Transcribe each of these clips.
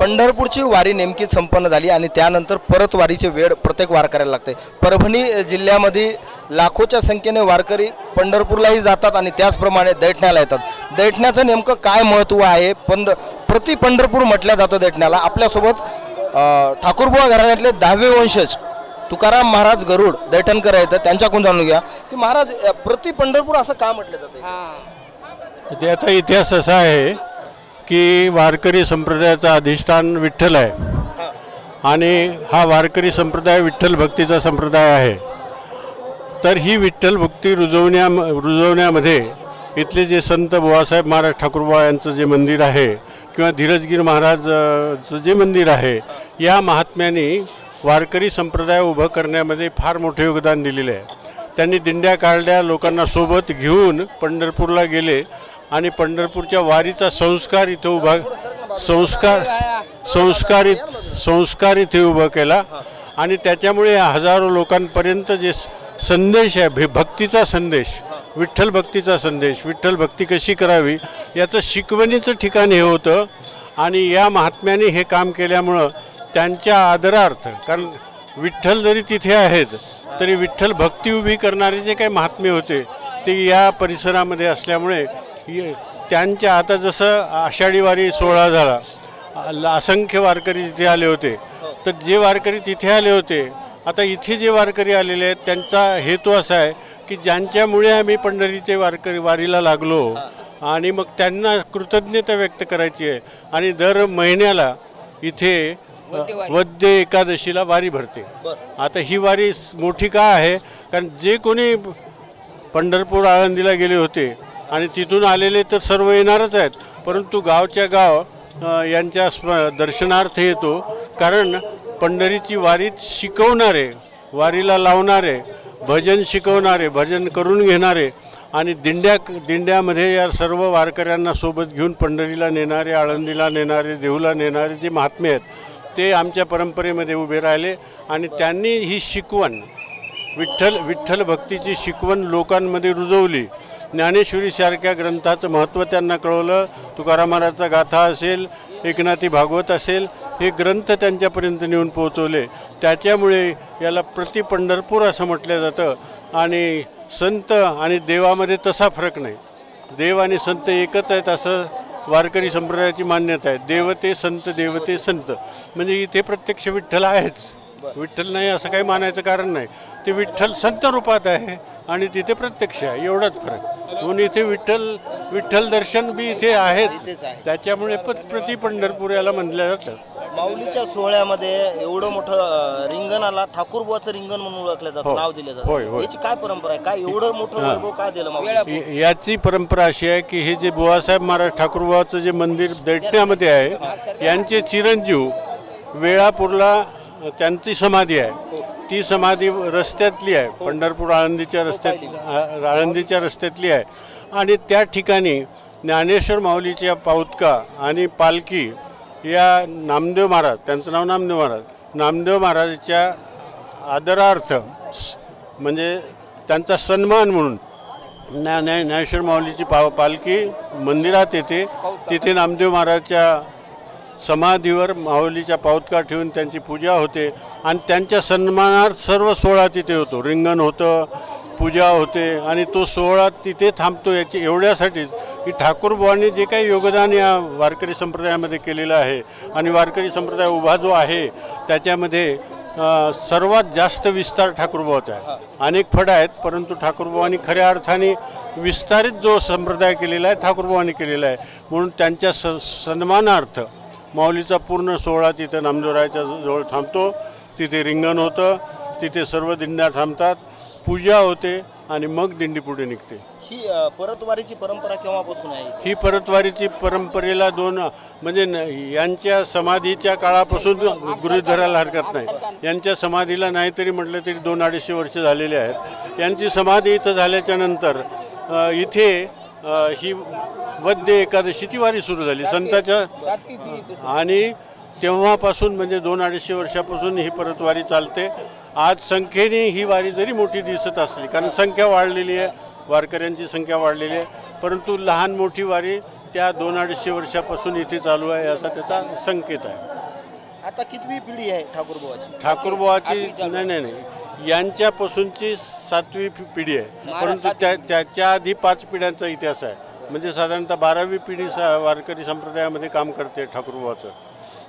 पंढरपूरची वारी नेमकी संपन्न झाली आणि त्यानंतर परत वारीचे वेळ प्रत्येक वारकऱ्याला लागते। परभणी जिल्ह्यामध्ये लाखोच्या संख्येने वारकरी पंढरपूरलाही जातात आणि त्याचप्रमाणे दैठण्याला येतात। दैठण्याचं नेमकं काय महत्त्व आहे? प्रति पंढरपूर म्हटलं जातं दैठण्याला। आपल्यासोबत ठाकूरबुवा घराण्यातले 10वे वंशज तुकाराम महाराज गरुड दैठणकर आहेत, त्यांच्याकडून जाणून घ्या की महाराज प्रति पंढरपूर असं का म्हटलं जातं? त्याचा इतिहास असा आहे की वारकरी संप्रदायाचा अधिष्ठान विठ्ठल आहे आणि हा वारकरी संप्रदाय विठ्ठल भक्तीचा संप्रदाय आहे। तर ही विठ्ठल भक्ती रुजवण्यामध्ये इथले जे संत बुवासाहेब महाराज ठाकूरबुवा यांचं जे मंदिर आहे किंवा धीरजगीर महाराजचं जे मंदिर आहे, या महात्म्याने वारकरी संप्रदाय उभं करण्यामध्ये फार मोठे योगदान दिलेले आहे। त्यांनी दिंड्या काढल्या, लोकांना सोबत घेऊन पंढरपूरला गेले आणि पंढरपूरच्या वारीचा संस्कार इथे उभा केला आणि त्याच्यामुळे हजारो लोकांपर्यंत जे संदेश आहे, भक्तीचा संदेश, विठ्ठल भक्तीचा संदेश, विठ्ठल भक्ती कशी करावी याचं शिकवणीचं ठिकाण हे होतं। आणि या महात्म्याने हे काम केल्यामुळं त्यांच्या आदरार्थ, कारण विठ्ठल जरी तिथे आहेत तरी विठ्ठल भक्ती उभी करणारे जे काही महात्मे होते ते या परिसरामध्ये असल्यामुळे त्यांच्या, आता जसं आषाढी वारी सोहळा झाला, असंख्य वारकरी तिथे आले होते, तर जे वारकरी तिथे आले होते, आता इथे जे वारकरी आलेले आहेत त्यांचा हेतू असा आहे की ज्यांच्यामुळे आम्ही पंढरीचे वारीला लागलो आणि मग त्यांना कृतज्ञता व्यक्त करायची आहे। आणि दर महिन्याला इथे वद्य एकादशीला वारी भरते। आता ही वारी मोठी का आहे? कारण जे कोणी पंढरपूर आळंदीला गेले होते आणि तिथून आलेले तर सर्व येणारच आहेत, परंतु गावच्या गाव यांच्या दर्शनार्थ येतो। कारण पंढरीची वारीत शिकवणारे, वारीला लावणारे, भजन शिकवणारे, भजन करून घेणारे आणि दिंड्यामध्ये या सर्व वारकऱ्यांना सोबत घेऊन पंढरीला नेणारे, आळंदीला नेणारे, देहूला नेणारे जे महात्मे आहेत ते आमच्या परंपरेमध्ये उभे राहिले आणि त्यांनी ही शिकवण, विठ्ठल भक्तीची शिकवण लोकांमध्ये रुजवली। ज्ञानेश्वरीसारख्या ग्रंथाचं महत्त्व त्यांना कळवलं। तुकाराम महाराजचा गाथा असेल, एकनाथी भागवत असेल, हे ग्रंथ त्यांच्यापर्यंत नेऊन पोहोचवले। त्याच्यामुळे याला प्रति पंढरपूर असं म्हटलं जातं। आणि संत आणि देवामध्ये तसा फरक नाही, देव आणि संत एकच आहेत असं वारकरी संप्रदायाची मान्यता आहे। देवते संत, देवते संत, म्हणजे इथे प्रत्यक्ष विठ्ठल आहेच, विठ्ठल नाही असं काही मानायचं कारण नाही। ते विठ्ठल संत रूपात आहे आणि तिथे प्रत्यक्ष आहे, एवढाच फरक। म्हणून इथे विठ्ठल दर्शन बी इथे आहेच, त्याच्यामुळे प्रति पंढरपूर याला म्हणलं जातं। माऊलीच्या सोहळ्यामध्ये एवढं मोठं रिंगणाला ठाकूरबुवाचं रिंगण म्हणून ओळखलं जातं, नाव दिलं जातं। याची काय परंपरा आहे? काय एवढं मोठं वैभव काय दिलं माऊली? याची परंपरा अशी आहे की हे जे बुवासाहेब महाराज ठाकूरबुवाचं जे मंदिर दैठण्यामध्ये आहे, यांचे चिरंजीव वेळापूरला त्यांची समाधी आहे, ती समाधी रस्त्यातली आहे, पंढरपूर आळंदीच्या रस्त्यातली आहे। आणि त्या ठिकाणी ज्ञानेश्वर माऊलीच्या पाऊतका आणि पालखी या नामदेव महाराज, त्यांचं नाव नामदेव महाराजाच्या आदरार्थ, म्हणजे त्यांचा सन्मान म्हणून ज्ञानेश्वर माऊलीची पालखी मंदिरात येते। तिथे नामदेव महाराजच्या समाधीवर माऊलीच्या पाऊतका ठेवून त्यांची पूजा होते आणि त्यांच्या सन्मानार्थ सर्व सोहळा तिथे होतो, रिंगण होतं, पूजा होते आणि तो सोहळा तिथे थांबतो। याची एवढ्यासाठीच की ठाकूरबुवांनी जे काही योगदान या वारकरी संप्रदायामध्ये केलेलं आहे आणि वारकरी संप्रदाय उभा जो आहे त्याच्यामध्ये सर्वात जास्त विस्तार ठाकूरबुवाचा आहे। अनेक फड आहेत, परंतु ठाकूरबुवांनी खऱ्या अर्थाने विस्तारित जो संप्रदाय केलेला आहे ठाकूरबुवांनी केलेला आहे। म्हणून त्यांच्या सन्मानार्थ माऊलीचा पूर्ण सोहळा तिथे नामदेवरायाच्या जवळ थांबतो, तिथे रिंगण होतं, तिथे सर्व दिंड्या थांबतात, पूजा होते आणि मग दिंडी पुढे निघते। ही परतवारीची परंपरा केव्हापासून आहे? ही परतवारीची परंपरेला म्हणजे यांच्या समाधीच्या काळापासून गृहीत धरायला हरकत नाही। यांच्या समाधीला नाहीतरी म्हटलं तरी 2-250 वर्ष झालेले आहेत। यांची समाधी इथं झाल्याच्या नंतर इथे ही वद्य एकादशीची वारी सुरू झाली संतांच्या, आणि तेव्हापासून म्हणजे 2-250 वर्षापासून ही परतवारी चालते। आज संख्येने ही वारी जरी मोठी दिसत असली, कारण संख्या वाढलेली आहे, वारकऱ्यांची संख्या वाढलेली आहे, परंतु लहान मोठी वारी त्या 200-250 वर्षापासून इथे चालू आहे असा त्याचा संकेत आहे. आता कितवी पिढी आहे ठाकूरबुवाची? ठाकूरबुवाची नाही, यांच्यापासूनची 7वी पिढी आहे, परंतु त्याच्या आधी 5 पिढ्यांचा इतिहास आहे. म्हणजे साधारणतः 12वी पिढी वारकरी संप्रदायामध्ये काम करते ठाकूरबुवाचं.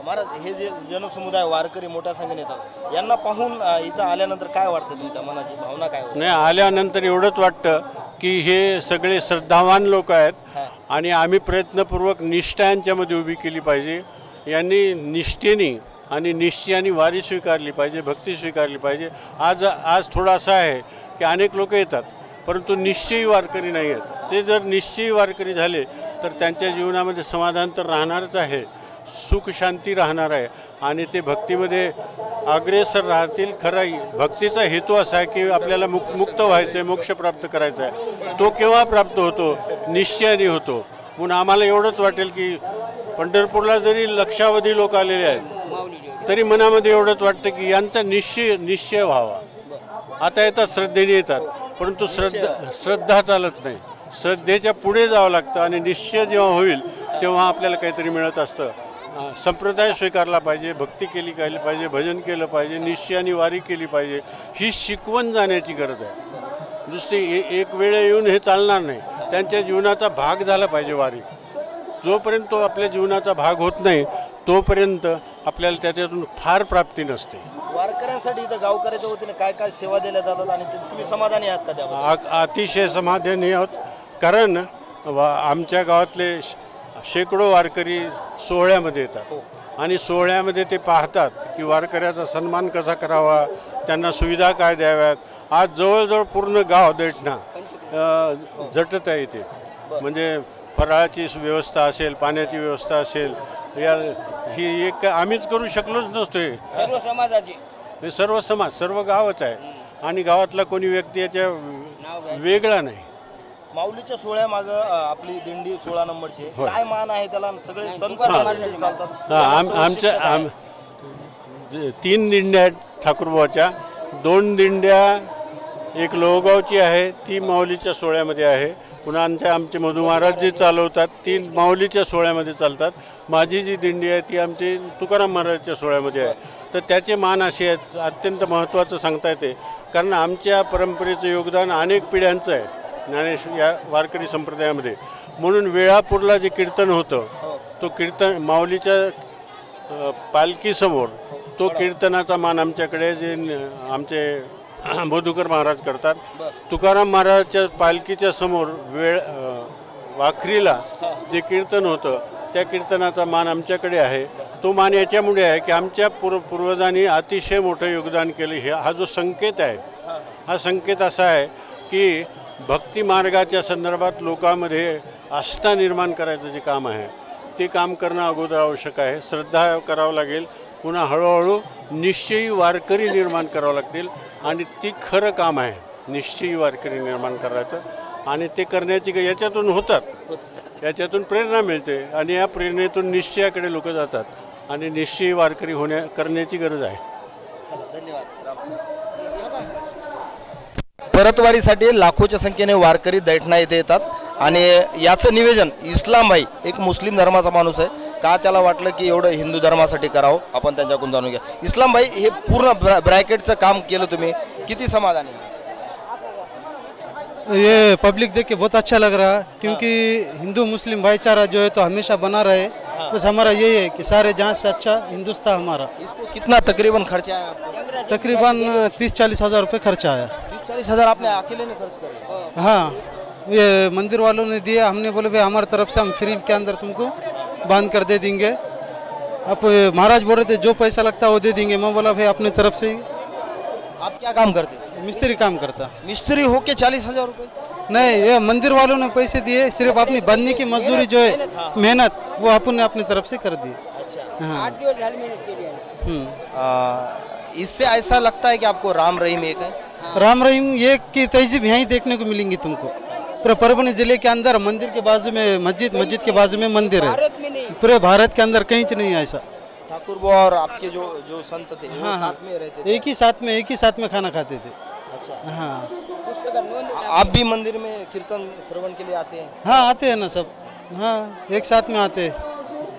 महाराज, हे जे जनसमुदाय वारकरी मोठ्या संख्येने येतात, यांना पाहून इथं आल्यानंतर काय वाटतं? तुमच्या मनाची भावना काय होती? नाही, आल्यानंतर एवढंच वाटतं की हे सगळे श्रद्धावान लोक आहेत आणि आम्ही प्रयत्नपूर्वक निष्ठा यांच्यामध्ये उभी केली पाहिजे. यांनी निष्ठेने आणि निश्चयाने वारी स्वीकारली पाहिजे, भक्ती स्वीकारली पाहिजे. आज थोडं असं आहे की अनेक लोक येतात परंतु निश्चयी वारकरी नाही आहेत. ते जर निश्चयी वारकरी झाले तर त्यांच्या जीवनामध्ये समाधान तर राहणारच आहे, सुख शांती राहणार आहे आणि ते भक्तीमध्ये अग्रेसर राहतील. खरं भक्तीचा हेतू असा आहे की आपल्याला मुक्त व्हायचं आहे, मोक्ष प्राप्त करायचा आहे. तो केव्हा प्राप्त होतो? निश्चयाने होतो. म्हणून आम्हाला एवढंच वाटेल की पंढरपूरला जरी लक्षावधी लोक आलेले आहेत तरी मनामध्ये एवढंच वाटतं की यांचा निश्चय व्हावा. आता येतात, श्रद्धेने येतात, परंतु श्रद्धा चालत नाही. श्रद्धेच्या पुढे जावं लागतं आणि निश्चय जेव्हा होईल तेव्हा आपल्याला काहीतरी मिळत असतं. संप्रदाय स्वीकारला पाहिजे, भक्ती केली पाहिजे, भजन केलं पाहिजे, निश्चयाने वारी केली पाहिजे. ही शिकवण जाण्याची गरज आहे. नुसती एक वेळ येऊन हे चालणार नाही. त्यांच्या जीवनाचा भाग झाला पाहिजे वारी. जोपर्यंत तो आपल्या जीवनाचा भाग होत नाही तोपर्यंत आपल्याला त्याच्यातून फार प्राप्ती नसते. वारकऱ्यांसाठी इथं गावकऱ्याच्या वतीने काय काय सेवा दिल्या जातात आणि तुम्ही समाधानी आहात का त्याबद्दल? अतिशय समाधानी आहोत, कारण आमच्या गावातले शेकडो वारकरी सोहळ्यामध्ये येतात आणि सोहळ्यामध्ये ते पाहतात की वारकऱ्याचा सन्मान कसा करावा, त्यांना सुविधा काय द्याव्यात. आज जवळजवळ पूर्ण गाव दैठणा झटत आहे इथे. म्हणजे फराळाची व्यवस्था असेल, पाण्याची व्यवस्था असेल, ही एक आम्हीच करू शकलोच नसतोय. सर्व समाजाची, हे सर्व समाज, सर्व गावच आहे आणि गावातला कोणी व्यक्ती याच्या वेगळा नाही. माऊलीच्या सोहळ्यामागं आपली दिंडी 16 नंबरची काय मान आहे त्याला? सगळे संत चालतात. आमच्या 3 दिंड्या आहेत ठाकूरबुवाच्या. 2 दिंड्या, एक लोहगावची आहे ती माऊलीच्या सोहळ्यामध्ये आहे. पुन्हा आमचे मधु महाराज जे चालवतात ती माऊलीच्या सोहळ्यामध्ये चालतात. माझी जी दिंडी आहे ती आमची तुकाराम महाराजच्या सोहळ्यामध्ये आहे. तर त्याचे मान असे आहेत, अत्यंत महत्त्वाचं सांगता येते, कारण आमच्या परंपरेचं योगदान अनेक पिढ्यांचं आहे ज्ञानेश्वर या वारकरी संप्रदायामध्ये. म्हणून वेळापूरला जे कीर्तन होतं तो कीर्तन माऊलीच्या पालखीसमोर, तो कीर्तनाचा मान आमच्याकडे जे आमचे मधुकर महाराज करतात. तुकाराम महाराजच्या पालखीच्या समोर वाखरीला जे कीर्तन होतं त्या कीर्तनाचा मान आमच्याकडे आहे. तो मान याच्यामुळे आहे की आमच्या पूर्वजांनी अतिशय मोठं योगदान केलं. हा जो संकेत आहे, हा संकेत असा आहे की भक्ती मार्गाच्या संदर्भात लोकांमध्ये आस्था निर्माण करायचं जे काम आहे ते काम करणं अगोदर आवश्यक आहे. श्रद्धा करावं लागेल, पुन्हा हळूहळू निश्चयी वारकरी निर्माण करावं लागतील आणि ती खरं काम आहे, निश्चयी वारकरी निर्माण करायचं. आणि ते करण्याची याच्यातून होतात, याच्यातून प्रेरणा मिळते आणि या प्रेरणेतून निश्चयाकडे लोक जातात आणि निश्चयी वारकरी करण्याची गरज आहे. परतवारीसाठी लाखोच्या संख्येने वारकरी दैठणा येथे येतात आणि याचं निवेदन इस्लामभाई, एक मुस्लिम धर्माचा माणूस आहे, का त्याला वाटलं की एवढं हिंदू धर्मासाठी करावं, आपण त्यांच्याकडून जाणून घ्या. इस्लामभाई, हे पूर्ण ब्रॅकेटचं काम केलं तुम्ही, किती समाधानी? ये पब्लिक देख के बहुत अच्छा लग रहा, क्योंकि हिंदू मुस्लिम भाईचारा जो है तो हमेशा बना रहे. बस हमारा यही है कि सारे जहाँ से अच्छा हिंदुस्तान हमारा. इसको कितना तकरीबन खर्चा आया आपको? तकरीबन 30-40 हज़ार रुपये खर्चा आया. 30-40 हज़ार आपने अकेले ने खर्च करे? हाँ, ये मंदिर वालों ने दिया, हमने बोले भाई हमारी तरफ से हम फ्री के अंदर तुमको बांध कर दे देंगे. अब महाराज बोल रहे थे जो पैसा लगता है वो दे देंगे. मैं बोला भाई अपनी तरफ से ही. आप क्या काम करते? मिस्त्री काम करता. मिस्त्री होके 40 हज़ार रुपये? नहीं, ये मंदिर वालों ने पैसे दिए, सिर्फ अपनी बंदी की मजदूरी जो है मेहनत वो अपन ने अपनी तरफ से कर दी. हाँ. 8 दिवस झाले मेहनत केली आहे. इससे ऐसा लगता है कि आपको राम रहीम एक है? राम रहीम एक की तहजीब यहीं देखने को मिलेंगी तुमको. पूरे परभनी जिले के अंदर मंदिर के बाजू में मस्जिद के बाजू में मंदिर है. भारत में नहीं, पूरे भारत के अंदर कहीं नहीं है ऐसा. ठाकुरबुआ और आपके जो संत थे वो हाँ, साथ में रहते थे? एक ही साथ में खाना खाते थे. अच्छा. हाँ, पुस्तक नोंद. आप भी मंदिर में कीर्तन श्रवण के लिए आते हैं? हाँ आते हैं ना सब. हाँ एक साथ में आते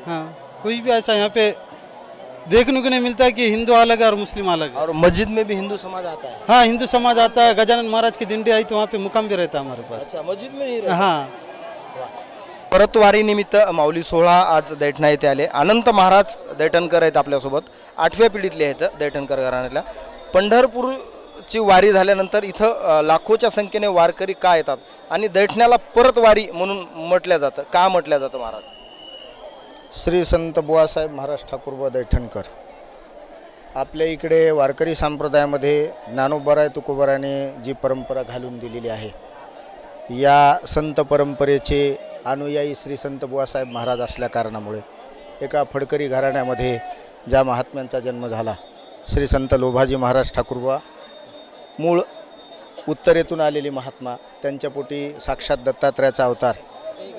हाँ कोई भी ऐसा यहाँ पे देखने को नहीं मिलता कि हिंदू अलग है और मुस्लिम अलग है। और मस्जिद में भी हिंदू समाज आता है? हाँ हिंदू समाज आता है, गजानन महाराज की दिंडी आई तो वहाँ पे मुकाम भी रहता है हमारे पास। अच्छा, मस्जिद में ही हाँ परतवारी निमित्त माऊली सोहळा आज दैठणा येथे आले. अनंत महाराज दैठणकर आहेत आपल्यासोबत, 8व्या पिढीतले आहेत दैठणकर घराण्यातल्या. पंढरपूरची वारी झाल्यानंतर इथं लाखोच्या संख्येने वारकरी का येतात आणि दैठण्याला परतवारी म्हणून म्हटलं जातं, का म्हटलं जातं महाराज? श्री संत बुवासाहेब महाराज ठाकूरबा दैठणकर आपल्या इकडे वारकरी संप्रदायामध्ये ज्ञानोबराय तुकोबाराने जी परंपरा घालून दिलेली आहे, या संत परंपरेचे अनुयायी श्री संत बुवासाहेब महाराज असल्या कारणामुळे एका फडकरी घराण्यामध्ये ज्या महात्म्यांचा जन्म झाला, श्री संत लोभाजी महाराज ठाकूरबा, मूळ उत्तरेतून आलेली महात्मा, त्यांच्या पोटी साक्षात दत्तात्रयाचा अवतार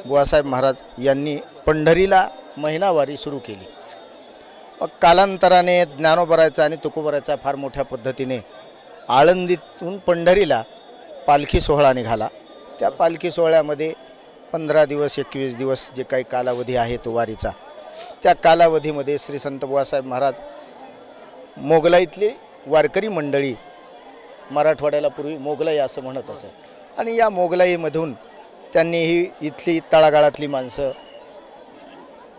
बुवासाहेब महाराज यांनी पंढरीला महिनावारी सुरू केली. मग कालांतराने ज्ञानोबरायचा आणि तुकोबरायचा फार मोठ्या पद्धतीने आळंदीतून पंढरीला पालखी सोहळा निघाला. त्या पालखी सोहळ्यामध्ये 15 दिवस 21 दिवस जे काही कालावधी आहे तो वारीचा, त्या कालावधीमध्ये श्री संत बुवासाहेब महाराज मोगलाईतली वारकरी मंडळी, मराठवाड्याला पूर्वी मोगलाई असं म्हणत असे, आणि या मोगलाईमधून त्यांनी ही इथली तळागाळातली माणसं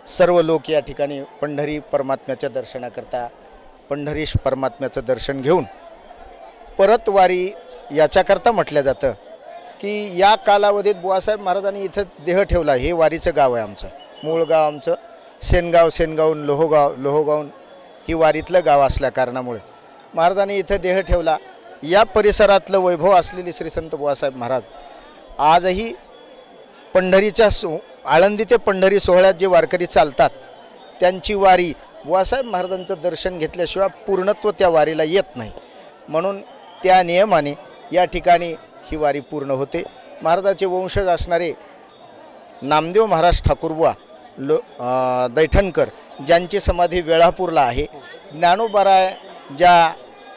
सर्व लोक या ठिकाणी पंढरी परमात्म्याच्या दर्शनाकरता पंढरीश परमात्म्याचं दर्शन घेऊन परत वारी याच्याकरता म्हटलं जातं की या कालावधीत बुवासाहेब महाराजांनी इथं देह ठेवला. हे वारीचं गाव आहे आमचं, मूळ गाव आमचं सेनगावहून लोहोगावहून ही वारीतलं गाव असल्या कारणामुळे महाराजांनी इथं देह ठेवला. या परिसरातलं वैभव असलेले श्री संत बुवासाहेब महाराज आजही पंढरीच्या आळंदी ते पंढरी सोहळ्यात जे वारकरी चालतात त्यांची वारी बुवासाहेब महाराजांचं दर्शन घेतल्याशिवाय पूर्णत्व त्या वारीला येत नाही. म्हणून त्या नियमाने या ठिकाणी ही वारी पूर्ण होते. महाराजाचे वंशज असणारे नामदेव महाराज ठाकूरबुवा दैठणकर, ज्यांची समाधी वेळापूरला आहे, ज्ञानोबराय ज्या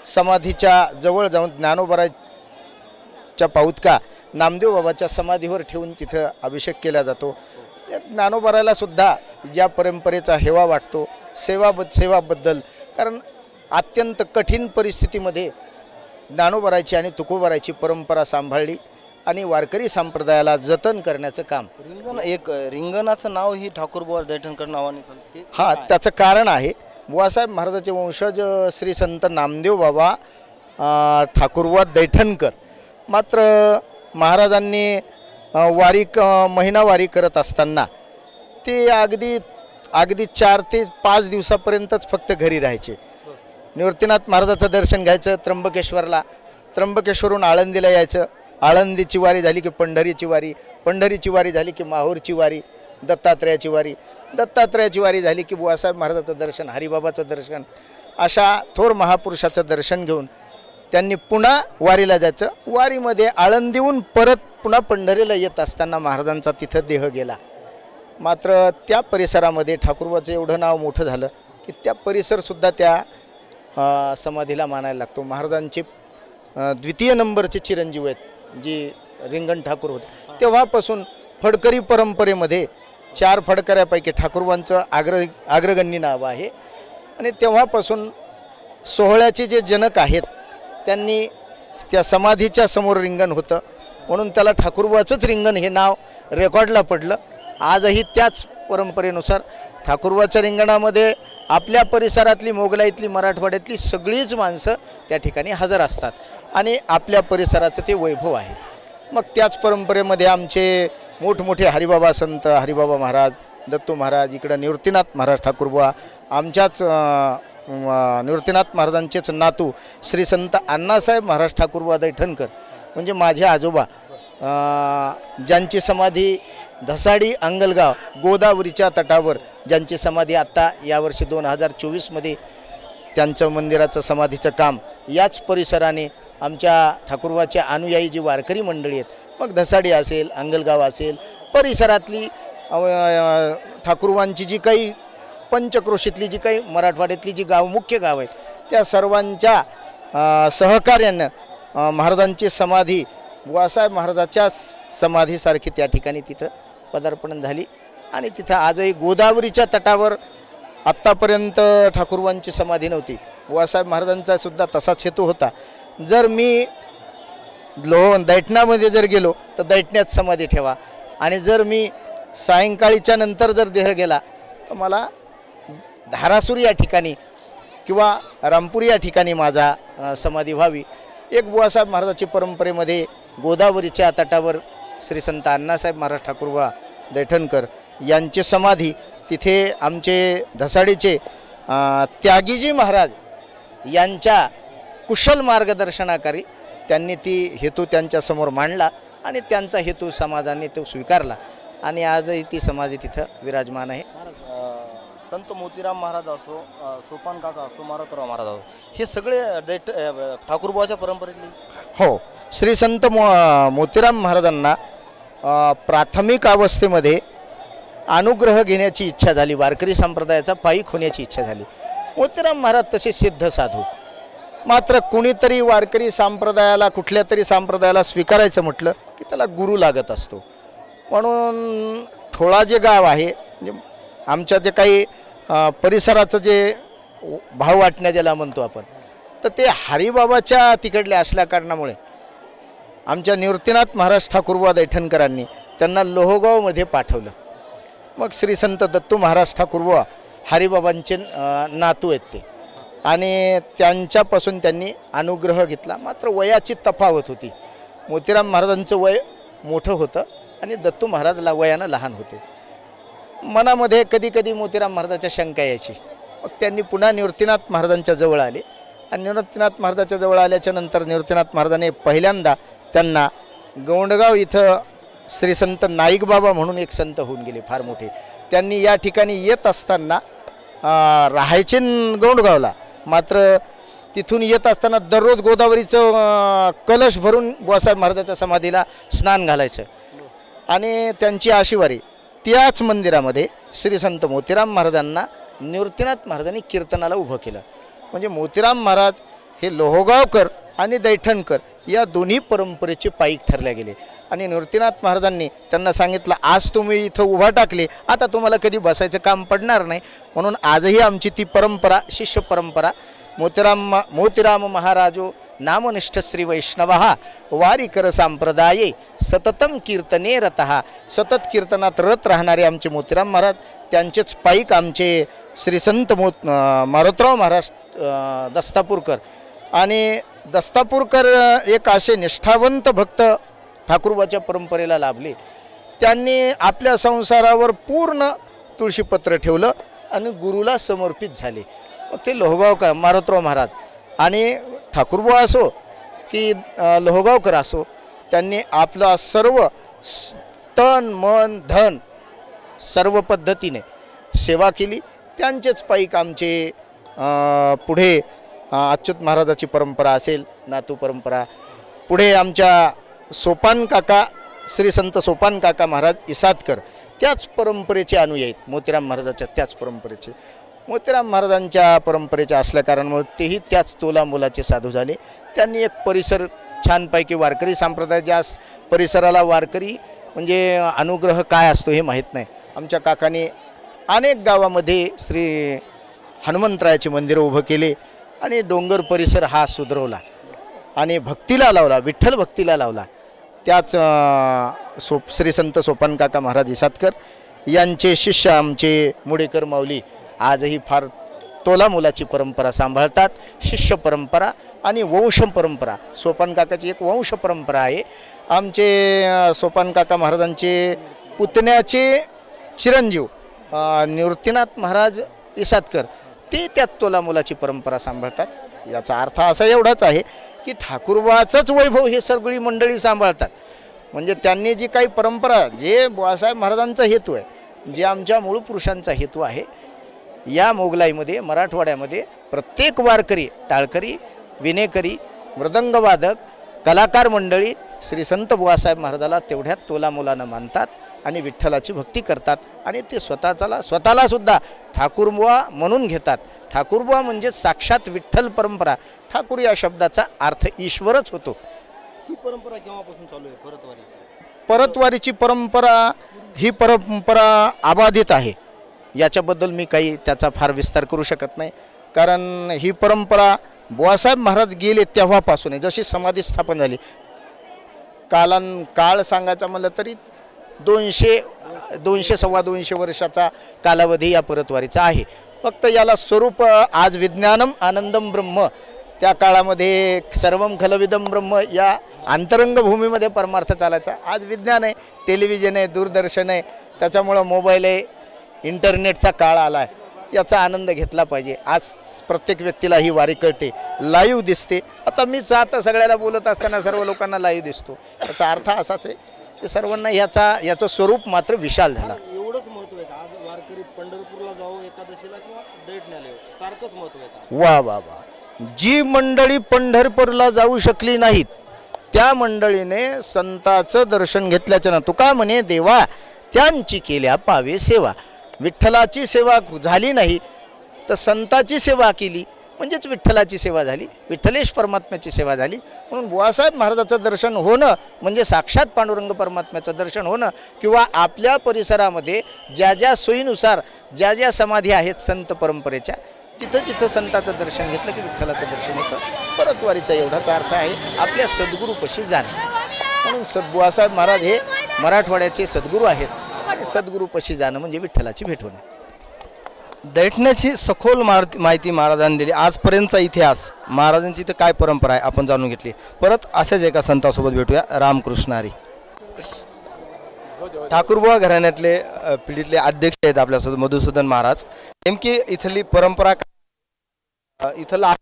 समाधीच्या जवळ जाऊन ज्ञानोबरायच्या पाऊतका नामदेव बाबाच्या समाधीवर ठेवून तिथं अभिषेक केला जातो. ज्ञानोबरायला सुद्धा ज्या परंपरेचा हेवा वाटतो सेवाबद्दल, कारण अत्यंत कठीण परिस्थितीमध्ये ज्ञानोबरायची आणि तुकोबरायची परंपरा सांभाळली आणि वारकरी संप्रदायाला जतन करण्याचं काम. रिंगणाचं नाव ही ठाकूरबुवा दैठणकर नावाने चालते. हां, त्याचं कारण आहे बुवासाहेब महाराजांचे वंशज श्री संत नामदेव बाबा ठाकूरबुवा दैठणकर. मात्र महाराजांनी महिनावारी करत असताना ते अगदी 4 ते 5 दिवसापर्यंतच फक्त घरी राहायचे. निवृत्तीनाथ महाराजाचं दर्शन घ्यायचं त्र्यंबकेश्वरून आळंदीला यायचं, आळंदीची वारी झाली की पंढरीची वारी झाली की माहूरची वारी, दत्तात्रयाची वारी झाली की बुवासाहेब महाराजाचं दर्शन, हरिबाबाचं दर्शन, अशा थोर महापुरुषाचं दर्शन घेऊन त्यांनी पुन्हा वारीला जायचं. वारीमध्ये आळंदीहून परत पुन्हा पंढरीला येत असताना महाराजांचा तिथं देह गेला. मात्र त्या परिसरामध्ये ठाकूरबाचं एवढं नाव मोठं झालं की त्या परिसरसुद्धा त्या समाधीला मानायला लागतो. महाराजांचे द्वितीय नंबरचे चिरंजीव आहेत जी रिंगण ठाकूर होते, तेव्हापासून फडकरी परंपरेमध्ये 4 फडकऱ्यापैकी ठाकूरबांचं अग्रगण्य नाव आहे. आणि तेव्हापासून सोहळ्याचे जे जनक आहेत त्यांनी त्या समाधीच्या समोर रिंगण होतं म्हणून त्याला ठाकूरबाचंच रिंगण हे नाव रेकॉर्डला पडलं. आजही त्याच परंपरेनुसार ठाकूरबाच्या रिंगणामध्ये आपल्या परिसरातली, मोगलाईतली, मराठवाड्यातली सगळीच माणसं त्या ठिकाणी हजर असतात आणि आपल्या परिसराचं ते वैभव आहे. मग त्याच परंपरेमध्ये आमचे मोठमोठे हरिबाबा संत, हरिबाबा महाराज, दत्तू महाराज, इकडं निवृत्तीनाथ महाराज ठाकूरबुवा, आमच्याच निवृत्तीनाथ महाराजांचेच नातू श्री संत अण्णासाहेब महाराज ठाकूरबुवा दैठणकर, म्हणजे माझे आजोबा, ज्यांची समाधी धसाडी अंगलगाव गोदावरीच्या तटावर, ज्यांची समाधी आत्ता यावर्षी 2024मध्ये त्यांचं मंदिराचं समाधीचं काम याच परिसराने आमच्या ठाकूरबाचे अनुयायी जी वारकरी मंडळी आहेत, मग धसाडी असेल, अंगलगाव असेल, परिसरातली ठाकूरबांची जी काही पंचक्रोशीतली जी काही मराठवाड्यातली जी मुख्य गाव आहेत त्या सर्वांच्या सहकार्यानं महाराजांची समाधी बुवासाहेब महाराजांच्या समाधीसारखी त्या ठिकाणी तिथं पदार्पण झाली. आणि तिथं आजही गोदावरीच्या तटावर आत्तापर्यंत ठाकूरबांची समाधी नव्हती. बुवासाहेब महाराजांचा सुद्धा तसाच हेतू होता. जर मी दैठणामध्ये जर गेलो तर दैठण्यात समाधी ठेवा, आणि जर मी सायंकाळीच्या नंतर जर देह गेला तर मला धारासूर या ठिकाणी किंवा रामपूर या ठिकाणी माझा समाधी व्हावी. एक बुवासाहेब महाराजाची परंपरेमध्ये गोदावरीच्या तटावर श्री संत अण्णासाहेब महाराज ठाकूरबा दैठणकर यांची समाधी, तिथे आमचे धसाडीचे त्यागीजी महाराज यांच्या कुशल मार्गदर्शनाखाली त्यांनी ती हेतू त्यांच्यासमोर मांडला आणि त्यांचा हेतू समाजाने तो स्वीकारला आणि आजही ती समाधी तिथं विराजमान आहे. संत मोतीराम महाराज असो, सोपान काका असो, मारुतराव महाराज असो, हे सगळे ठाकूरबाच्या परंपरेतले. हो, श्री संत मोतीराम महाराजांना प्राथमिक अवस्थेमध्ये अनुग्रह घेण्याची इच्छा झाली, वारकरी संप्रदायाचा पायीक होण्याची इच्छा झाली. मोतीराम महाराज तसे सिद्ध साधू, मात्र कुणीतरी वारकरी संप्रदायाला कुठल्या तरी संप्रदायाला स्वीकारायचं म्हटलं की त्याला गुरु लागत असतो. म्हणून ठोळा जे गाव आहे, म्हणजे आमच्या जे काही परिसराचं जे भाव वाटण्या ज्याला म्हणतो आपण, तर ते हरिबाबाच्या तिकडले असल्या कारणामुळे आमच्या निवृत्तीनाथ महाराज ठाकूरबुवा दैठणकरांनी त्यांना लोहगावमध्ये पाठवलं. मग श्री संत दत्तू महाराज ठाकूरबुवा हरिबाबांचे नातू आहेत ते, आणि त्यांच्यापासून त्यांनी अनुग्रह घेतला. मात्र वयाची तफावत होती. मोतीराम महाराजांचं वय मोठं होतं आणि दत्तू महाराजला वयानं लहान होते. मनामध्ये कधी कधी मोतीराम महाराजाच्या शंका यायची. मग त्यांनी पुन्हा निवृत्तीनाथ महाराजांच्या जवळ आले आणि निवृत्तीनाथ महाराजाच्या जवळ आल्याच्या नंतर निवृत्तीनाथ महाराजांनी पहिल्यांदा त्यांना गोंडगाव इथं श्री संत नाईक बाबा म्हणून एक संत होऊन गेले फार मोठे. त्यांनी या ठिकाणी येत असताना राहायचे गोंडगावला, मात्र तिथून येत असताना दररोज गोदावरीचं कलश भरून बुवासाहेब महाराजाच्या समाधीला स्नान घालायचं. आणि त्यांची आशिवारी त्याच मंदिरामध्ये श्री संत मोतीराम महाराजांना निवृत्तीनाथ महाराजांनी कीर्तनाला उभं केलं. म्हणजे मोतीराम महाराज हे लोहगावकर आणि दैठणकर या दोन्ही परंपरेचे पाईक ठरले गेले. आणि निवृत्तीनाथ महाराजांनी त्यांना सांगितलं, आज तुम्ही इथं उभा टाकले, आता तुम्हाला कधी बसायचं काम पडणार नाही. म्हणून आजही आमची ती परंपरा, शिष्य परंपरा, मोतीराम महाराजो नामनिष्ठ श्री वैष्णव वारी कर संप्रदाये सततम कीर्तने रतः. सतत कीर्तनात रत राहणारे आमचे मोतीराम महाराज, त्यांचेच पाईक आमचे श्री संत मारुतराव महाराज दस्तापूरकर. आणि दस्तापूरकर एक असे निष्ठावंत भक्त ठाकूरबाच्या परंपरेला लाभले. त्यांनी आपल्या संसारावर पूर्ण तुळशीपत्र ठेवलं आणि गुरुला समर्पित झाले. मग ते लोहगावकर मारुतराव महाराज आणि ठाकूरबुवा असो की लोहगावकर असो, त्यांनी आपला सर्व तन मन धन सर्व पद्धतीने सेवा केली. त्यांचेच पाईक आमचे पुढे अच्युत महाराजाची परंपरा असेल, नातू परंपरा, पुढे आमच्या सोपान काका श्री संत सोपान काका महाराज इसादकर त्याच परंपरेचे अनुयायी आहेत. मोतीराम महाराजाच्या त्याच परंपरेचे, मोतीराम महाराजांच्या परंपरेच्या असल्या कारणामुळे तेही त्याच तोला मोलाचे साधू झाले. त्यांनी एक परिसर छानपैकी वारकरी संप्रदाय, ज्या परिसराला वारकरी म्हणजे अनुग्रह काय असतो हे माहीत नाही. आमच्या काकाने अनेक गावामध्ये श्री हनुमंतरायाचे मंदिर उभं केले आणि डोंगर परिसर हा सुधरवला आणि भक्तीला लावला, विठ्ठल भक्तीला लावला. त्याच श्री संत सोपान काका महाराज इसादकर यांचे शिष्य आमचे मुडेकर माऊली आजही फार तोला मुलाची परंपरा सांभाळतात. शिष्य परंपरा आणि वंश परंपरा, सोपान काकाची एक वंश परंपरा आहे. आमचे सोपान काका महाराजांचे पुतण्याचे चिरंजीव निवृत्तीनाथ महाराज इसादकर ते त्यात तोला मुलाची परंपरा सांभाळतात. याचा अर्थ असा एवढाच आहे की ठाकूरबाचंच वैभव हे सगळी मंडळी सांभाळतात. म्हणजे त्यांनी जी काही परंपरा, जे बुवासाहेब महाराजांचा हेतू आहे, जे आमच्या मूळ पुरुषांचा हेतू आहे, या मोगलाईमध्ये मराठवाड्यामध्ये प्रत्येक वारकरी, टाळकरी, विनेकरी, मृदंगवादक, कलाकार मंडळी श्री संत बुवासाहेब महाराजाला तेवढ्यात तोलामोलानं मानतात आणि विठ्ठलाची भक्ती करतात आणि ते स्वतःला सुद्धा ठाकूरबुवा म्हणून घेतात. ठाकूरबुवा म्हणजे साक्षात विठ्ठल परंपरा. ठाकूर या शब्दाचा अर्थ ईश्वरच होतो. ही परंपरा केव्हापासून चालू आहे परतवारीची? परतवारीची परंपरा ही परंपरा अबाधित आहे याच्याबद्दल मी काही त्याचा फार विस्तार करू शकत नाही, कारण ही परंपरा बुवासाहेब महाराज गेले तेव्हापासून आहे. जशी समाधी स्थापन झाली, काळ सांगायचा म्हणलं तरी 200 सव्वा 200 वर्षाचा कालावधी या परतवारीचा आहे. फक्त याला स्वरूप आज विज्ञानम आनंदम ब्रह्म, त्या काळामध्ये सर्वम खलविदम ब्रह्म या अंतरंग भूमीमध्ये परमार्थ चालायचा. आज विज्ञान आहे, टेलिव्हिजन आहे, दूरदर्शन आहे, त्याच्यामुळं मोबाईल आहे, इंटरनेटचा काळ आला आहे. याचा आनंद घेतला पाहिजे. आज प्रत्येक व्यक्तीला ही वारी कळते, लाईव्ह दिसते. आता मीच आता सगळ्याला बोलत असताना सर्व लोकांना लाईव्ह दिसतो. याचा अर्थ असाच आहे की सर्वांना याचं स्वरूप मात्र विशाल झाला. एवढंच महत्त्व आहे का आज वारकरी पंढरपूरला जावं एकादशीला किंवा दैठण्याला यावं, सारखंच महत्त्व आहे का? वा वा वा. जी मंडळी पंढरपूरला जाऊ शकली नाहीत त्या मंडळीने संताचं दर्शन घेतल्याचं ना. तुका म्हणे देवा त्यांची केल्या पावे सेवा. विठ्ठलाची सेवा झाली नाही तर संताची सेवा केली म्हणजेच विठ्ठलाची सेवा झाली, विठ्ठलेश परमात्म्याची सेवा झाली. म्हणून बुवासाहेब महाराजाचं दर्शन होणं म्हणजे साक्षात पांडुरंग परमात्म्याचं दर्शन होणं, किंवा आपल्या परिसरामध्ये ज्या ज्या सोयीनुसार ज्या ज्या समाधी आहेत संत परंपरेच्या, तिथं जिथं संताचं दर्शन घेतलं की विठ्ठलाचं दर्शन होतं. परतवारीचा एवढाच अर्थ आहे आपल्या सद्गुरूपाशी जाणे. म्हणून बुवासाहेब महाराज हे मराठवाड्याचे सद्गुरू आहेत. सद्गुरूपाशी जाणं म्हणजे विठ्ठलाची भेट होणे. दैठण्याची सखोल माहिती महाराजांनी दिली. आजपर्यंतचा इतिहास, महाराजांची इथं काय परंपरा आहे आपण जाणून घेतली. परत असेच एका संतासोबत भेटूया. रामकृष्ण हरी. ठाकूरबुवा घराण्यातले पिढीतले अध्यक्ष आहेत आपल्यासोबत मधुसूदन महाराज. नेमकी इथली परंपरा इथला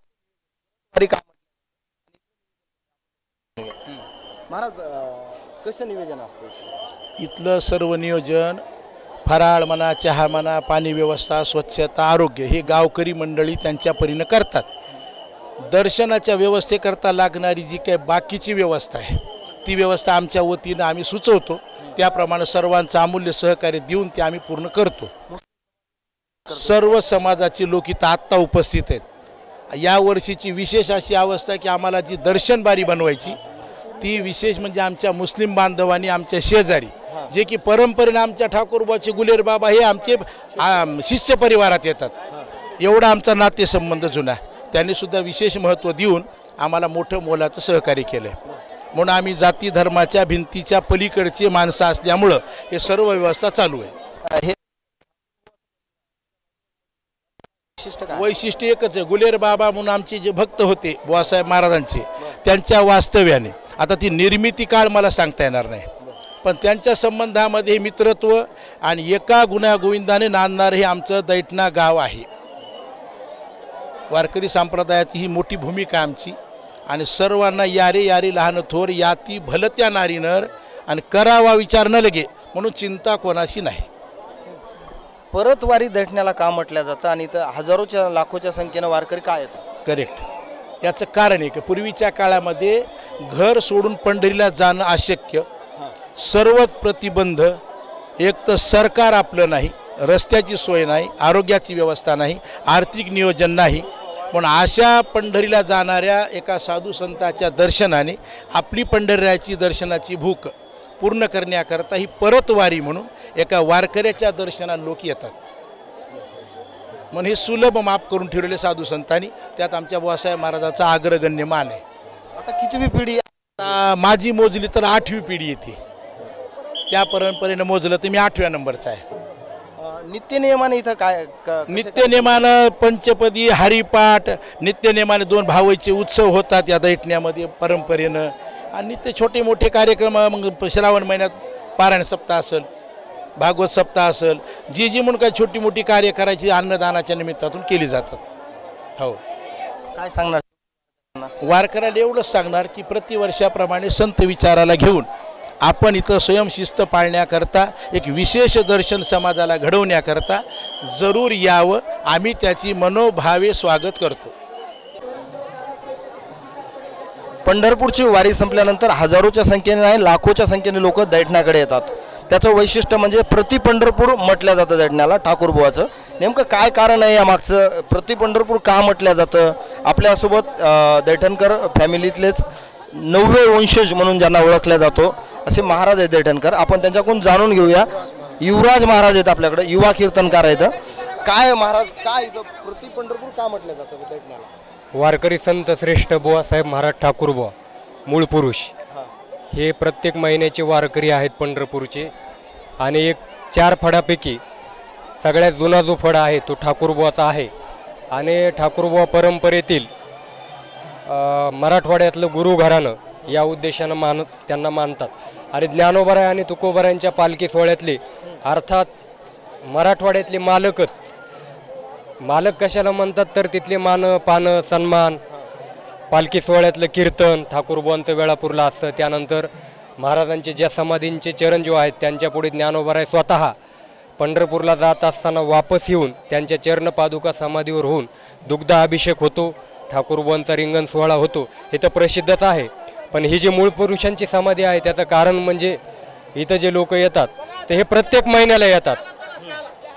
महाराज कसं नियोजन असतं? इथलं सर्व नियोजन, फराळ म्हणा, चहा म्हणा, पाणी व्यवस्था, स्वच्छता, आरोग्य हे गावकरी मंडळी त्यांच्या परीनं करतात. दर्शनाच्या व्यवस्थेकरता लागणारी जी काही बाकीची व्यवस्था आहे ती व्यवस्था आमच्या वतीनं आम्ही सुचवतो. त्याप्रमाणे सर्वांचं अमूल्य सहकार्य देऊन ते आम्ही पूर्ण करतो. सर्व समाजाचे लोक इथं आत्ता उपस्थित आहेत. या वर्षीची विशेष अशी अवस्था की आम्हाला जी दर्शन बारी बनवायची ती विशेष म्हणजे आमच्या मुस्लिम बांधवांनी, आमच्या शेजारी जे की परंपरेने आमच्या ठाकूरबाचे गुलेर बाबा हे आमचे शिष्य परिवारात येतात, एवढा आमचा नातेसंबंध जुना. त्यांनी सुद्धा विशेष महत्त्व देऊन आम्हाला मोठं मोलाचं सहकार्य केलं. म्हणून आम्ही जाती धर्माच्या भिंतीच्या पलीकडचे माणसं असल्यामुळं हे सर्व व्यवस्था चालू आहे. वैशिष्ट्य एकच आहे. गुलेर बाबा म्हणून आमचे जे भक्त होते बुवासाहेब महाराजांचे, त्यांच्या वास्तव्याने, आता ती निर्मिती काळ मला सांगता येणार नाही, पण त्यांच्या संबंधामध्ये मित्रत्व आणि एका गुण्यागोविंदाने नांदणारं हे आमचं दैठणा गाव आहे. वारकरी संप्रदायाची ही मोठी भूमिका आमची. आणि सर्वांना यारे यारे लहान थोर याती भलत्या नारी नर, आणि करावा विचार न लगे म्हणून चिंता कोणाशी नाही. परतवारी दैठण्याला का म्हटलं जातं आणि इथं हजारोच्या लाखोच्या संख्येनं वारकरी काय येतात? करेक्ट. याचं कारण आहे की पूर्वीच्या काळामध्ये घर सोडून पंढरीला जाणं अशक्य, सर्वच प्रतिबंध. एक तर सरकार आपलं नाही, रस्त्याची सोय नाही, आरोग्याची व्यवस्था नाही, आर्थिक नियोजन नाही. पण अशा पंढरीला जाणाऱ्या एका साधू संताच्या दर्शनाने आपली पंढरीची दर्शनाची भूक पूर्ण करण्याकरता ही परतवारी म्हणून एका वारकऱ्याच्या दर्शनाला लोक येतात. म्हणून हे सुलभ माप करून ठेवलेले साधू संतांनी, त्यात आमच्या बुवासाहेब महाराजांचा अग्रगण्य मान आहे. आता कितवी पिढी? माझी मोजली तर 8वी पिढी येते. त्या परंपरेनं मोजलं तर मी 8व्या नंबरचा आहे. नित्यनियमाने इथं काय नित्यनेमानं पंचपदी, हरिपाठ, नित्यनेमाने 2 भावाचे उत्सव होतात या दैठण्यामध्ये परंपरेनं. आणि नित्य छोटे मोठे कार्यक्रम, मग श्रावण महिन्यात पारायण सप्ताह असेल, भागवत सप्ताह असेल, जी म्हणून काही छोटी मोठी कार्य करायची अन्नदानाच्या निमित्तातून केली जातात. हो. काय सांगणार वारकऱ्याला? एवढंच सांगणार की प्रतिवर्षाप्रमाणे संत विचाराला घेऊन आपण इथं स्वयंशिस्त पाळण्याकरता एक विशेष दर्शन समाजाला घडवण्याकरता जरूर यावं. आम्ही त्याची मनोभावे स्वागत करतो. पंढरपूरची वारी संपल्यानंतर हजारोच्या संख्येने नाही, लाखोच्या संख्येने लोक दैठण्याकडे येतात. त्याचं वैशिष्ट्य म्हणजे प्रति पंढरपूर म्हटलं जातं दैठण्याला ठाकूरबुवाचं. नेमकं काय कारण आहे यामागचं? प्रति पंढरपूर का म्हटलं जातं? आपल्यासोबत दैठणकर फॅमिलीतलेच 9वे वंशज म्हणून ज्यांना ओळखल्या जातो असे महाराज आहेत दैठणकर. आपण त्यांच्याकडून जाणून घेऊया युवराज महाराज आहेत आपल्याकडे, युवा कीर्तनकार आहेत. काय महाराज, काय इथं प्रति पंढरपूर का म्हटलं जातं दैठण्याला? वारकरी संत श्रेष्ठ बुवासाहेब महाराज ठाकूरबुवा मूळ पुरुष हे प्रत्येक महिन्याचे वारकरी आहेत पंढरपूरचे. आणि एक 4 फडापैकी सगळ्यात जुना जो फड आहे तो ठाकूरबुवाचा आहे. आणि ठाकूरबुवा परंपरेतील मराठवाड्यातलं गुरु घराणं या उद्देशानं त्यांना मानतात. आणि ज्ञानोबराय आणि तुकोबरायांच्या पालखी सोहळ्यातले अर्थात मराठवाड्यातले मालक कशाला म्हणतात तर तिथले पानं सन्मान, पालखी सोहळ्यातलं कीर्तन ठाकूरबुवांचं वेळापूरला असतं. त्यानंतर महाराजांचे ज्या समाधींचे चिरंजीव आहेत त्यांच्यापुढे ज्ञानोबराय स्वतः पंढरपूरला जात असताना वापस येऊन त्यांच्या चरणपादुका समाधीवर होऊन दुग्ध अभिषेक होतो, ठाकूरबुवांचा रिंगण सोहळा होतो. हे तर प्रसिद्धच आहे. पण ही जी मूळ पुरुषांची समाधी आहे त्याचं कारण म्हणजे इथं जे लोक येतात ते हे प्रत्येक महिन्याला येतात,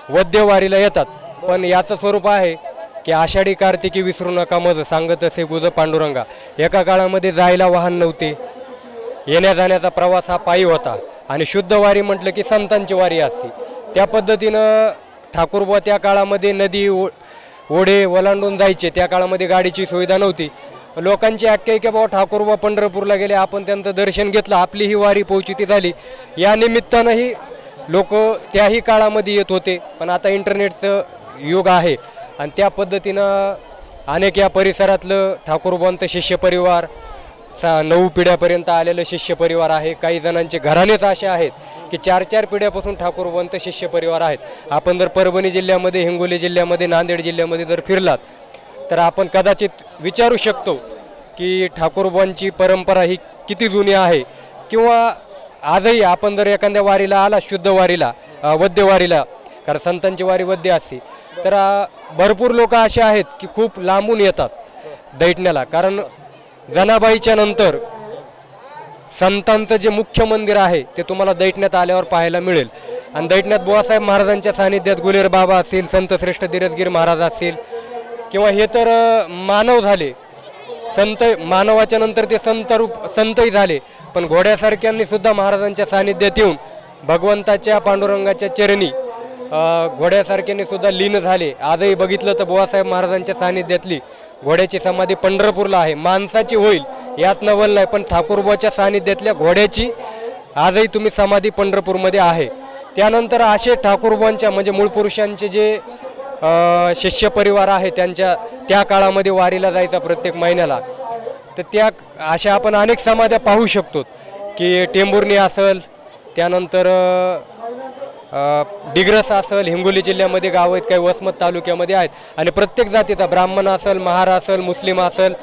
वद्यवारीला येतात. पण याचं स्वरूप आहे की आषाढी कार्तिकी विसरू नका मज सांगत असे गुज पांडुरंगा. एका काळामध्ये जायला वाहन नव्हते, येण्या जाण्याचा प्रवास हा पायी होता. आणि शुद्ध वारी म्हटलं की संतांची वारी असते. त्या पद्धतीनं ठाकूरबुवा त्या काळामध्ये नदी ओढे ओलांडून जायचे. त्या काळामध्ये गाडीची सुविधा नव्हती. लोकांची आख्यायिका बाबा ठाकूरबुवा पंढरपूरला गेले, आपण त्यांचं दर्शन घेतलं, आपली ही वारी पोहोचिती झाली. या निमित्तानंही लोक त्याही काळामध्ये येत होते. पण आता इंटरनेटचं युग आहे आणि त्या पद्धतीनं अनेक या परिसरातलं ठाकूरबुवांचं शिष्य परिवार 9 पिढ्यापर्यंत आलेलं शिष्य परिवार आहे. काही जणांचे घराणेच असे आहेत की 4-4 पिढ्यापासून ठाकूरबुवांचं शिष्य परिवार आहेत. आपण जर परभणी जिल्ह्यामध्ये, हिंगोली जिल्ह्यामध्ये, नांदेड जिल्ह्यामध्ये जर फिरलात तर आपण कदाचित विचारू शकतो की ठाकूरबुवांची परंपरा ही किती जुनी आहे. किंवा आजही आपण जर एखाद्या वारीला आला, शुद्ध वारीला, वद्यवारीला, कारण संतांची वारी वद्य असते, तर भरपूर लोक असे आहेत की खूप लांबून येतात दैठण्याला. कारण जनाबाईच्या नंतर संतांचं जे मुख्य मंदिर आहे ते तुम्हाला दैठण्यात आल्यावर पाहायला मिळेल. आणि दैठण्यात बुवासाहेब महाराजांच्या सानिध्यात गुलेर बाबा असतील, संत श्रेष्ठ धीरजगीर महाराज असतील, किंवा हे तर मानव झाले, संत, मानवाच्या नंतर ते संतही झाले. पण घोड्यासारख्यांनी सुद्धा महाराजांच्या सानिध्यात येऊन भगवंताच्या पांडुरंगाच्या चरणी घोड्यासारख्यांनी सुद्धा लीन झाले. आजही बघितलं तर बुवासाहेब महाराजांच्या सानिध्यातली घोड्याची समाधी पंढरपूरला आहे. माणसाची होईल यात नवल नाही, पण ठाकूरबुवाच्या सानिध्यातल्या घोड्याची आजही तुम्ही समाधी पंढरपूरमध्ये आहे. त्यानंतर असे ठाकूरबुवांच्या म्हणजे मूळ पुरुषांचे जे शिष्य परिवार आहे त्यांच्या त्या काळामध्ये वारीला जायचा प्रत्येक महिन्याला, तर त्या अशा आपण अनेक समाध्या पाहू शकतो की टेंभुर्णी असेल, त्यानंतर डिग्रस असेल, हिंगोली जिल्ह्यामध्ये गाव आहेत, काही वसमत तालुक्यामध्ये आहेत. आणि प्रत्येक जातीचा ब्राह्मण असेल, महार असेल, मुस्लिम असेल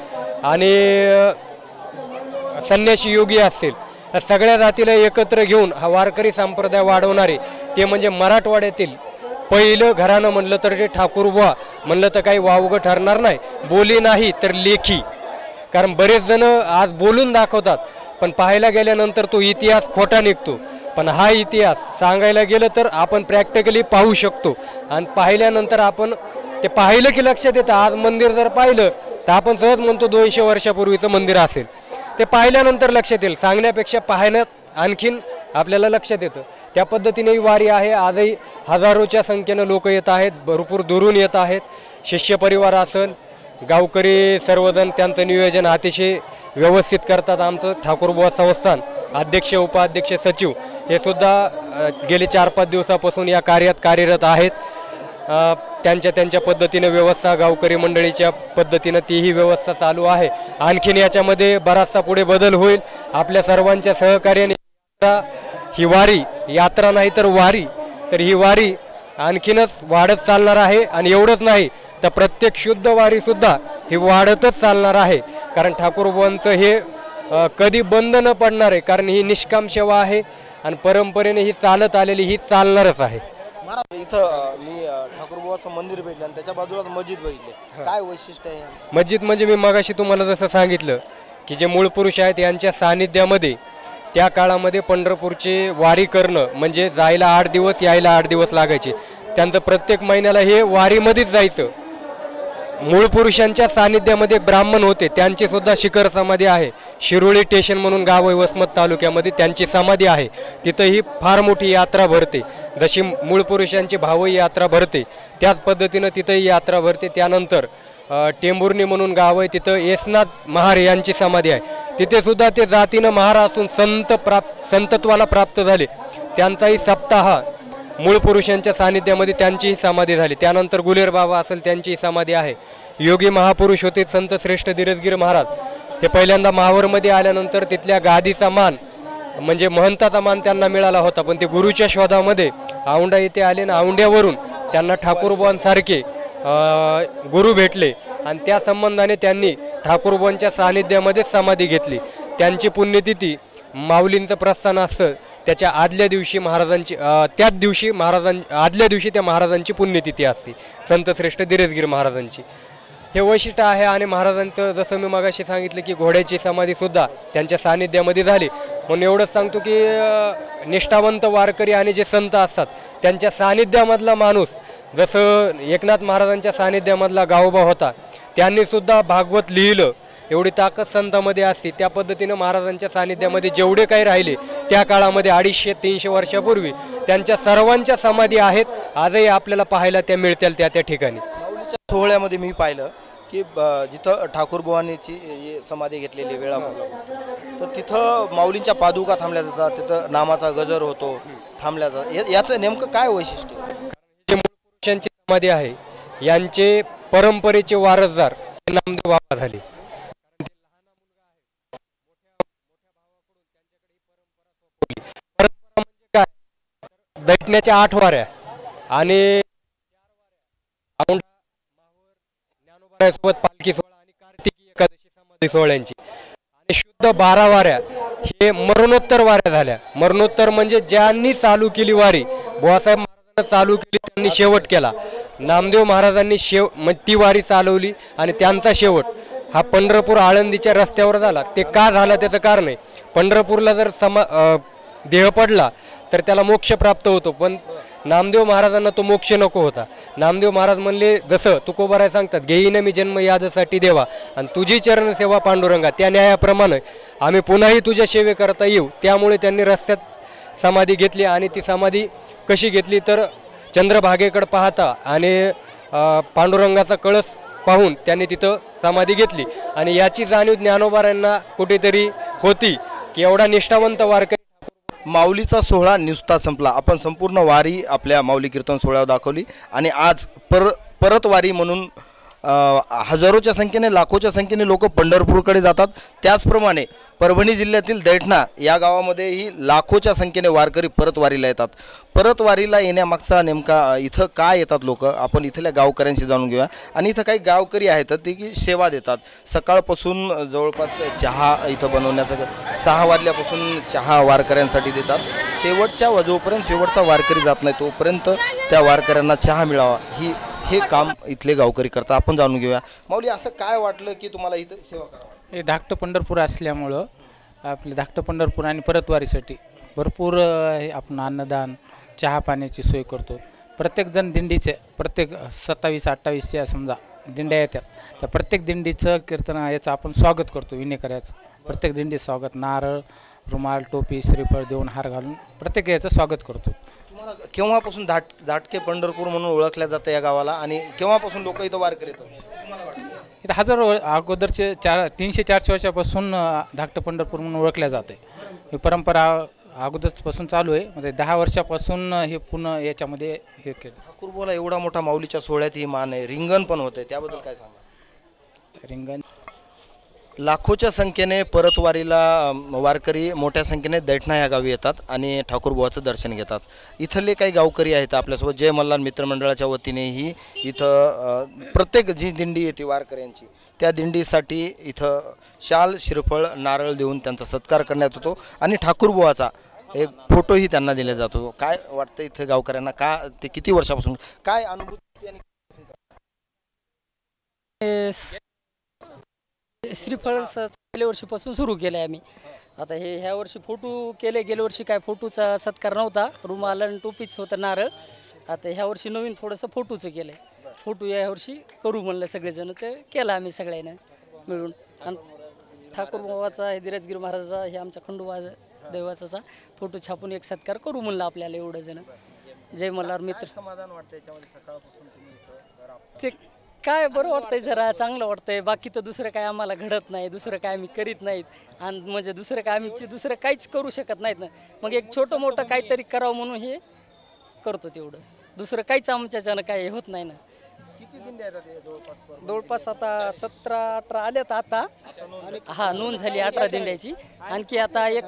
आणि संन्यासी योगी असतील, सगळ्या जातीला एकत्र घेऊन हा वारकरी संप्रदाय वाढवणारे ते म्हणजे मराठवाड्यातील पहिलं घराणं म्हणलं तर जे ठाकूरबुवा म्हणलं तर काही वावगं ठरणार नाही. बोली नाही तर लेखी. कारण बरेच जण आज बोलून दाखवतात पण पाहायला गेल्यानंतर तो इतिहास खोटा निघतो. पण हा इतिहास सांगायला गेलं तर आपण प्रॅक्टिकली पाहू शकतो आणि पाहिल्यानंतर आपण ते पाहिलं की लक्षात येतं. आज मंदिर जर पाहिलं तर आपण सहज म्हणतो 200 वर्षापूर्वीचं मंदिर असेल. ते पाहिल्यानंतर लक्षात येईल, सांगण्यापेक्षा पाहण्यात आणखीन आपल्याला लक्षात येतं. त्या पद्धतीने ही वारी आहे. आजही हजारोच्या संख्येनं लोक येत आहेत, भरपूर दुरून येत आहेत. शिष्य परिवार असेल, गावकरी सर्वजण त्यांचं नियोजन अतिशय व्यवस्थित करतात. आमचं ठाकूरबुवा संस्थान अध्यक्ष, उपाध्यक्ष, सचिव हे सुद्धा गेले 4-5 दिवसापासून या कार्यात कार्यरत आहेत. त्यांच्या पद्धतीने व्यवस्था गावकरी मंडळीच्या पद्धतीनं तीही व्यवस्था चालू आहे. आणखीन याच्यामध्ये बराचसा पुढे बदल होईल आपल्या सर्वांच्या सहकार्याने. ही वारी यात्रा नाही तर वारी, तर ही वारी आणखीनच वाढत चालणार आहे. आणि एवढंच नाही तर प्रत्येक शुद्ध वारी सुद्धा ही वाढतच चालणार आहे. कारण ठाकूरबुवांचं हे कधी बंद न पडणार आहे. कारण ही निष्काम सेवा आहे आणि परंपरेने ही चालत आलेली ही चालणारच आहे. महाराज इथं मी ठाकूरबुवाचं मंदिर भेटलं आणि त्याच्या बाजूला मस्जिद बघितले, काय वैशिष्ट्य आहे? मस्जिद म्हणजे मी मगाशी तुम्हाला जसं सांगितलं की जे मूळ पुरुष आहेत यांच्या सानिध्यामध्ये त्या काळामध्ये पंढरपूरचे वारी करणं म्हणजे जायला 8 दिवस, यायला 8 दिवस लागायचे. त्यांचं प्रत्येक महिन्याला हे वारीमध्येच जायचं. मूळ पुरुषांच्या सानिध्यामध्ये ब्राह्मण होते, त्यांची सुद्धा शिखर समाधी आहे. शिरोळी स्टेशन म्हणून गाव आहे वसमत तालुक्यामध्ये, त्यांची समाधी आहे. तिथंही फार मोठी यात्रा भरते. जशी मूळ पुरुषांची भावई यात्रा भरते त्याच पद्धतीनं तिथंही यात्रा भरते. त्यानंतर टेंभुर्णी म्हणून गाव आहे, तिथं येसनाथ महार यांची समाधी आहे. तिथे सुद्धा ते जातीनं महार असून संतत्वाला प्राप्त झाले. त्यांचाही सप्ताह मूळ पुरुषांच्या सानिध्यामध्ये त्यांचीही समाधी झाली. त्यानंतर गुलेर बाबा असेल त्यांचीही समाधी आहे. योगी महापुरुष होते संत श्रेष्ठ धीरजगिरी महाराज. हे पहिल्यांदा माहूरमध्ये आल्यानंतर तिथल्या गादीचा मान म्हणजे महंताचा मान त्यांना मिळाला होता, पण ते गुरुच्या शोधामध्ये औंढा येथे आले आणि औंढ्यावरून त्यांना ठाकूरबुवांसारखे गुरु भेटले आणि त्या संबंधाने त्यांनी ठाकूरबुवांच्या सानिध्यामध्ये समाधी घेतली. त्यांची पुण्यतिथी माऊलींचं प्रस्थान असतं त्याच्या आदल्या दिवशी महाराजांची त्याच दिवशी आदल्या दिवशी त्या महाराजांची पुण्यतिथी असते संत श्रेष्ठ धीरजगिरी महाराजांची. हे वैशिष्ट्य आहे. आणि महाराजांचं जसं मी मगाशी सांगितलं की घोड्याची समाधीसुद्धा त्यांच्या सानिध्यामध्ये झाली. म्हणून एवढंच सांगतो की निष्ठावंत वारकरी आणि जे संत असतात त्यांच्या सानिध्यामधला माणूस, जसं एकनाथ महाराजांच्या सानिध्यामधला गावोबा होता, त्यांनीसुद्धा भागवत लिहिलं, एवढी ताकद संतांमध्ये असते. त्या पद्धतीनं महाराजांच्या सानिध्यामध्ये जेवढे काही राहिले त्या काळामध्ये 250-300 वर्षापूर्वी त्यांच्या सर्वांच्या समाधी आहेत. आजही आपल्याला पाहायला त्या मिळतील त्या ठिकाणी. माऊलीच्या सोहळ्यामध्ये मी पाहिलं की जिथं ठाकूरबुवांची समाधी घेतलेली वेळापूर, तर तिथं माऊलींच्या पादुका थांबल्या जातात, तिथं नामाचा गजर होतो, थांबल्या जातात. याचं नेमकं काय वैशिष्ट्य? जे मूळ पुरुषांची समाधी आहे यांचे परंपरेचे वारसदार हे नामदेव बाबा झाले. परंपरा म्हणजे काय? दैठण्याच्या 8 वाऱ्या आणि सोबत पालखी सोहळा आणि कार्तिकी एकादशी समाधी सोहळ्यांची आणि शुद्ध 12 वाऱ्या हे मरणोत्तर वाऱ्या झाल्या. मरणोत्तर म्हणजे ज्यांनी चालू केली वारी, बुवासाहेब महाराजांनी चालू केली त्यांनी शेवट केला. नामदेव महाराजांनी ती वारी चालवली आणि त्यांचा शेवट हा पंढरपूर आळंदीच्या रस्त्यावर झाला. ते का झाला त्याचं कारण आहे, पंढरपूरला जर देह पडला तर त्याला मोक्ष प्राप्त होतो, पण नामदेव महाराजांना तो मोक्ष नको होता. नामदेव महाराज म्हणले, जसं तुकोबाराय सांगतात, घेईन मी जन्म यादसाठी देवा आणि तुझी चरण सेवा पांडुरंगा, त्या न्यायाप्रमाणे आम्ही पुन्हाही तुझ्या सेवेकरता येऊ. त्यामुळे त्यांनी रस्त्यात समाधी घेतली. आणि ती समाधी कशी घेतली तर चंद्रभागेकडे पाहता आणि पांडुरंगाचा कळस पाहून त्यांनी तिथं समाधी घेतली. आणि याची जाणीव ज्ञानोबारांना कुठेतरी होती की एवढा निष्ठावंत वारकरी. माऊलीचा सोहळा नुसता संपला. आपण संपूर्ण वारी आपल्या माऊली कीर्तन सोहळ्यावर दाखवली आणि आज परत वारी म्हणून हजारोच्या संख्येने, लाखोच्या संख्येने लोक पंढरपूरकडे जातात. त्याचप्रमाणे परभणी जिल्ह्यातील दैठणा या गावामध्येही लाखोच्या संख्येने वारकरी परत वारीला येतात. परत वारीला येण्यामागचा नेमका इथं काय येतात लोक, आपण इथल्या गावकऱ्यांशी जाणून घेऊया. आणि इथं काही गावकरी आहेत ते की सेवा देतात. सकाळपासून जवळपास चहा इथं बनवण्याचं 6 वाजल्यापासून चहा वारकऱ्यांसाठी देतात. जोपर्यंत शेवटचा वारकरी जात नाही तोपर्यंत त्या वारकऱ्यांना चहा मिळावा हे काम इथले गावकरी करतात. आपण जाणून घेऊया. माऊली, असं काय वाटलं की तुम्हाला इथं सेवा करावी? हे धाकटं पंढरपूर असल्यामुळं आपले धाकटं पंढरपूर आणि परतवारीसाठी भरपूर आपण अन्नदान, चहा पाण्याची सोय करतो. प्रत्येकजण दिंडीचे प्रत्येक 27-28 समजा दिंड्या येतात, तर प्रत्येक दिंडीचं कीर्तन याचं आपण स्वागत करतो. विनेकऱ्याचं प्रत्येक दिंडीत स्वागत, नारळ, रुमाल, टोपी, श्रीफळ देऊन हार घालून प्रत्येक याचं स्वागत करतो. तुम्हाला केव्हापासून धाटके पंढरपूर म्हणून ओळखल्या जातं या गावाला, आणि केव्हापासून लोक इथं वारकरी येतात? तुम्हाला वाटतं इथं हजारो अगोदरचे 300-400 वर्षापासून धाकटं पंढरपूर म्हणून ओळखल्या जाते. ही परंपरा अगोदरपासून चालू आहे. म्हणजे 10 वर्षापासून हे पुन्हा याच्यामध्ये हे केलं. ठाकूरबुवाला एवढा मोठा माऊलीच्या सोहळ्यात ही मान आहे, रिंगण पण होते, त्याबद्दल काय सांगा? रिंगण लाखोच्या संख्येने परतवारीला वारकरी मोठ्या संख्येने दैठणा या गावी येतात आणि ठाकूरबुवाचं दर्शन घेतात. इथले काही गावकरी आहेत आपल्यासोबत. जय मल्हार मित्रमंडळाच्या वतीनेही इथं प्रत्येक जी दिंडी येते वारकऱ्यांची, त्या दिंडीसाठी इथं शाल, श्रीफळ, नारळ देऊन त्यांचा सत्कार करण्यात येतो आणि ठाकूरबुवाचा एक फोटोही त्यांना दिला जातो. काय वाटतं इथं गावकऱ्यांना? का ते किती वर्षापासून काय अनुभूती आणि श्रीफळ गेल्या वर्षीपासून सुरू केलं आहे आम्ही. आता ह्या वर्षी फोटो केले. गेल्या वर्षी काय फोटोचा सत्कार नव्हता, रुमाल आणि टोपीच होतं, नारळ. आता ह्या वर्षी नवीन थोडंसं फोटोचं केलं आहे. फोटो या वर्षी करू म्हणलं सगळेजण, ते केला आम्ही सगळ्यांना मिळून. आणि ठाकूरबुवाचा, धीरजगिरी महाराजाचा, हे आमच्या खंडोबा देवाचा फोटो छापून एक सत्कार करू म्हणलं आपल्याला एवढं जण. जय मल्हार मित्र. समाधान वाटतं याच्यामध्ये सकाळपासून तुम्ही इथं राबता? ते काय बरं वाटतंय, जरा चांगलं वाटतंय. बाकी तर दुसरं काय आम्हाला घडत नाही, दुसरं काय आम्ही करीत नाहीत आणि म्हणजे दुसरं काय आम्ही दुसरं काहीच करू शकत नाहीत ना. मग एक छोटं मोठं काहीतरी करावं म्हणून हे करतो तेवढं. दुसरं काहीच आमच्याच्यानं काही होत नाही ना. किती दिंड्या येतात हे जवळपास? जवळपास आता 17-18 आल्यात आता. हा, नोंद झाली 18 दिंड्याची. आणखी आता एक